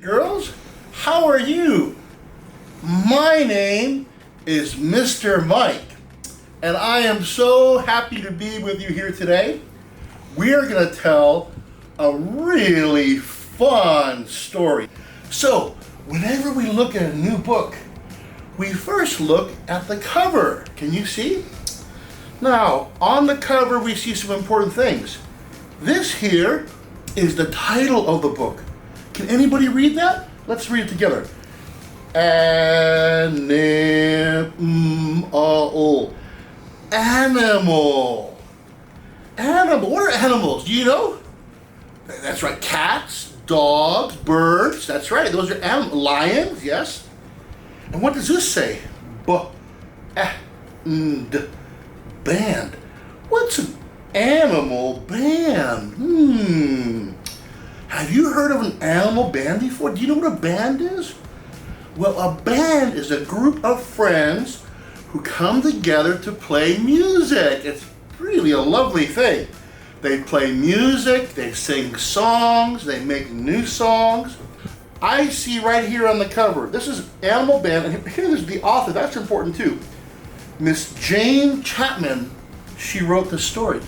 Girls, how are you? My name is Mr. Mike, and I am so happy to be with you here today. We are going to tell a really fun story. So, whenever we look at a new book, we first look at the cover. Can you see? Now, on the cover, we see some important things. This here is the title of the book. Can anybody read that? Let's read it together. Animal. Animal. Animal. What are animals? Do you know? That's right. Cats, dogs, birds. That's right. Those are animals. Lions, yes. And what does this say? Band. What's an animal band? Have you heard of an animal band before? Do you know what a band is? Well, a band is a group of friends who come together to play music. It's really a lovely thing. They play music, they sing songs, they make new songs. I see right here on the cover, this is Animal Band, and here is the author, that's important too. Miss Jane Chapman, she wrote the story.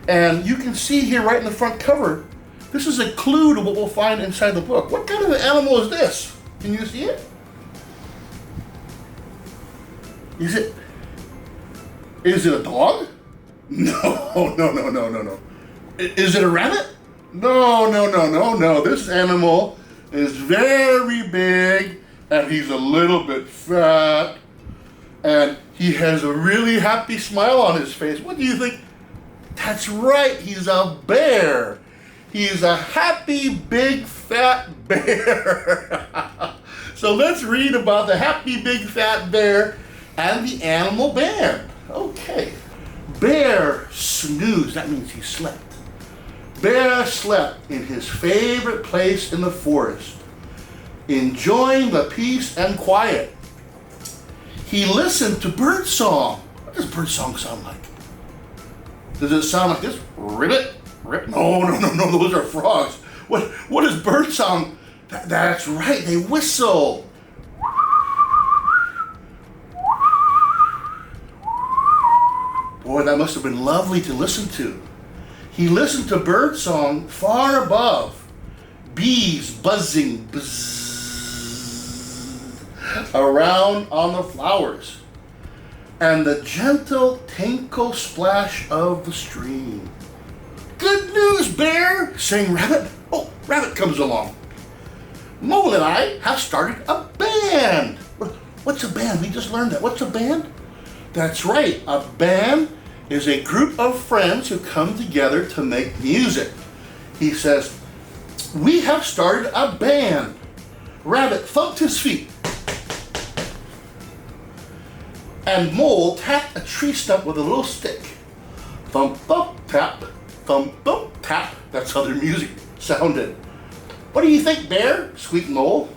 And you can see here right in the front cover, this is a clue to what we'll find inside the book. What kind of an animal is this? Can you see it? Is it a dog? No. Is it a rabbit? No. This animal is very big and he's a little bit fat and he has a really happy smile on his face. What do you think? That's right, he's a bear. He's a happy, big, fat bear. So let's read about the happy, big, fat bear and the animal band. Okay. Bear snoozed. That means he slept. Bear slept in his favorite place in the forest, enjoying the peace and quiet. He listened to birdsong. What does birdsong sound like? Does it sound like this? Ribbit? No, those are frogs. What is birdsong? That's right, they whistle. Boy, that must have been lovely to listen to. He listened to birdsong far above. Bees buzzing around on the flowers. And the gentle tinkle splash of the stream. Good news, Bear, sang Rabbit. Oh, Rabbit comes along. Mole and I have started a band. What's a band? We just learned that. What's a band? That's right. A band is a group of friends who come together to make music. He says, we have started a band. Rabbit thumped his feet. And Mole tapped a tree stump with a little stick. Thump, thump, tap. Thump, thump, tap. That's how their music sounded. What do you think, Bear? Squeaked Mole.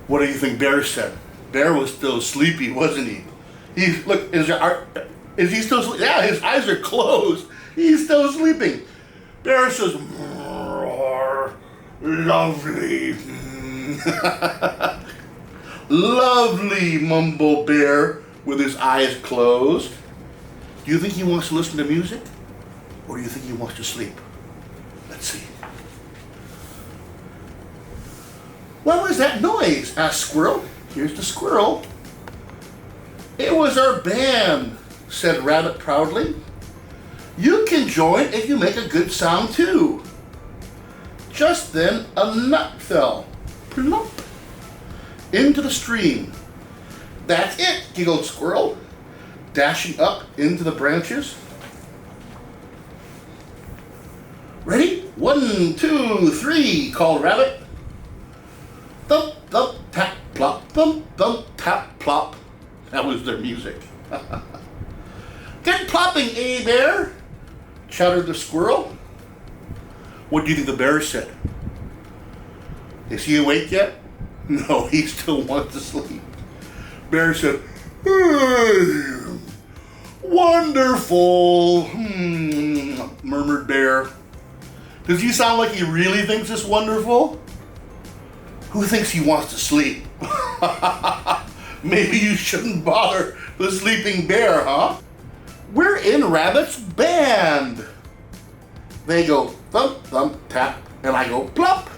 What do you think Bear said? Bear was still sleepy, wasn't he? Look, is he still sleeping? Yeah, his eyes are closed. He's still sleeping. Bear says, lovely. Lovely, mumbled Bear with his eyes closed. Do you think he wants to listen to music? Or do you think he wants to sleep? Let's see. What was that noise? Asked Squirrel. Here's the squirrel. It was our band, said Rabbit proudly. You can join if you make a good sound too. Just then a nut fell, plump, into the stream. That's it, giggled Squirrel, dashing up into the branches. Ready? 1, 2, 3, called Rabbit. Thump, thump, tap, plop, thump, thump, tap, plop. That was their music. Good plopping, eh, Bear? Chattered the squirrel. What do you think the bear said? Is he awake yet? No, he still wants to sleep. Bear said, wonderful, murmured Bear. Does he sound like he really thinks it's wonderful? Who thinks he wants to sleep? Maybe you shouldn't bother the sleeping bear, huh? We're in Rabbit's band. They go thump, thump, tap, and I go plop.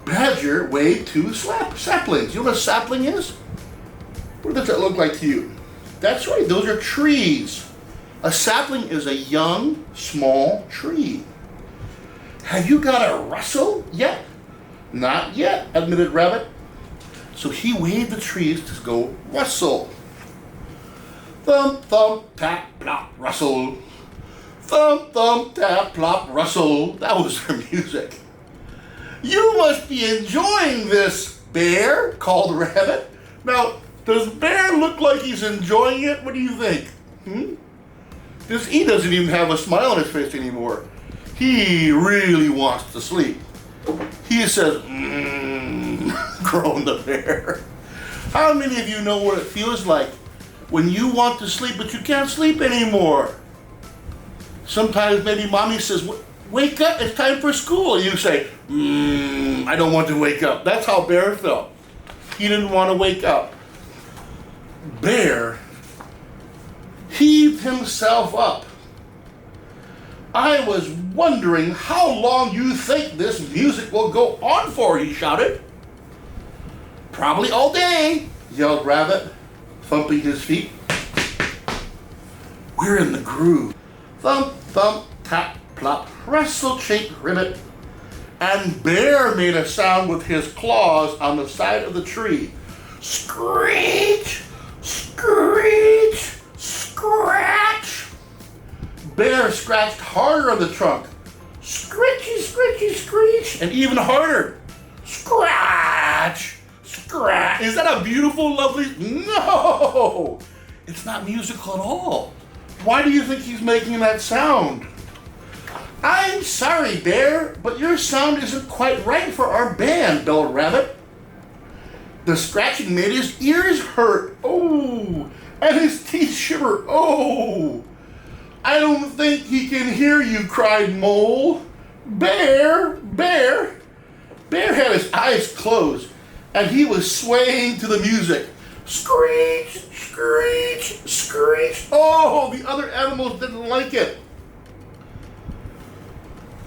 Badger waved 2 saplings. You know what a sapling is? What does that look like to you? That's right, those are trees. A sapling is a young, small tree. Have you got a rustle yet? Not yet, admitted Rabbit. So he waved the trees to go rustle. Thump, thump, tap, plop, rustle. Thump, thump, tap, plop, rustle. That was their music. You must be enjoying this, Bear, called Rabbit. Now, does Bear look like he's enjoying it? What do you think? He doesn't even have a smile on his face anymore. He really wants to sleep. He says, groaned the bear. How many of you know what it feels like when you want to sleep but you can't sleep anymore? Sometimes maybe mommy says, wake up, it's time for school. And you say, I don't want to wake up. That's how Bear felt. He didn't want to wake up. Bear heaved himself up. I was wondering how long you think this music will go on for, he shouted. Probably all day, yelled Rabbit, thumping his feet. We're in the groove. Thump, thump, tap, plop, rustle, shake, ribbit. And Bear made a sound with his claws on the side of the tree. Screech, screech, scratch. Bear scratched harder on the trunk. Scritchy, scritchy, screech, and even harder. Scratch, scratch. Is that a beautiful, lovely? No, it's not musical at all. Why do you think he's making that sound? I'm sorry, Bear, but your sound isn't quite right for our band, bellowed Rabbit. The scratching made his ears hurt. Oh, and his teeth shiver. Oh, I don't think he can hear you, cried Mole. Bear, Bear. Bear had his eyes closed, and he was swaying to the music. Screech, screech, screech. Oh, the other animals didn't like it.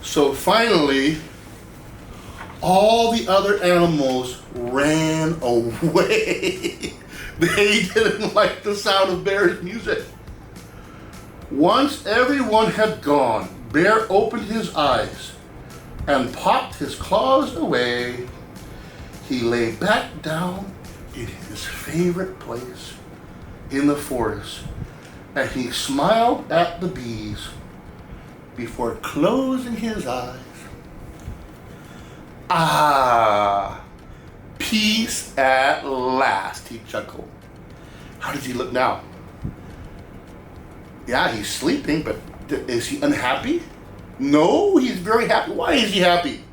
So finally, all the other animals ran away. They didn't like the sound of Bear's music. Once everyone had gone, Bear opened his eyes and popped his claws away. He lay back down in his favorite place in the forest, and he smiled at the bees before closing his eyes. Ah, peace at last, he chuckled. How does he look now? Yeah, he's sleeping, but is he unhappy? No, he's very happy. Why is he happy?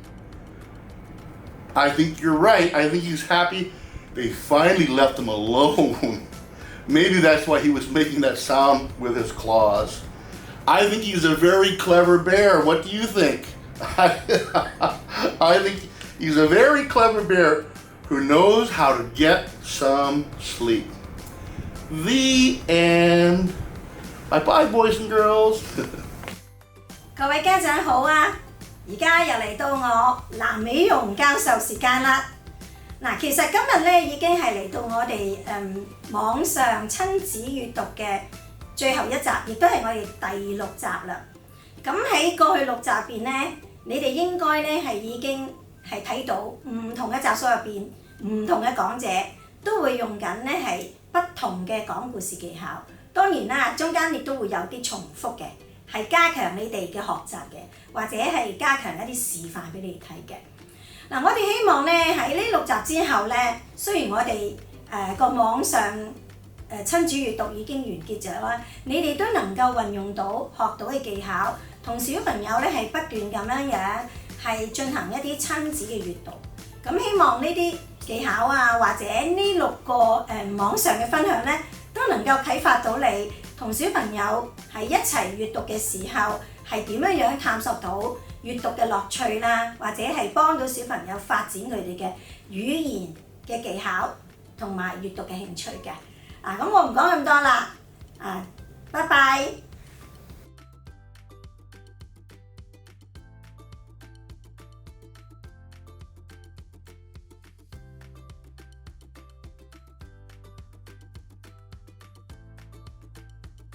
I think you're right. I think he's happy they finally left him alone. Maybe that's why he was making that sound with his claws. I think he's a very clever bear. What do you think? I think he's a very clever bear who knows how to get some sleep. The end. Bye-bye, boys and girls. 各位家長好啊！而家又嚟到我藍美容教授時間啦。嗱，其實今日咧已經係嚟到我哋網上親子閱讀嘅最後一集，亦都係我哋第6集啦。咁喺過去6集入邊咧，你哋應該咧係已經係睇到唔同嘅集數入邊，唔同嘅講者都會用緊咧係不同嘅講故事技巧。當然啦，中間亦都會有啲重複嘅，係加強你哋嘅學習嘅，或者係加強一啲示範俾你哋睇嘅。嗱，我哋希望咧喺呢6集之後咧，雖然我哋個網上親子閱讀已經完結咗啦，你哋都能夠運用到學到嘅技巧，同小朋友咧係不斷咁樣係進行一啲親子嘅閱讀。咁希望呢啲技巧啊，或者呢6個網上嘅分享咧，都能夠啟發到你同小朋友喺一齊閱讀嘅時候，係點樣探索到閱讀嘅樂趣啦，或者係幫到小朋友發展佢哋嘅語言嘅技巧同埋閱讀嘅興趣嘅。咁我唔講咁多啦，拜拜。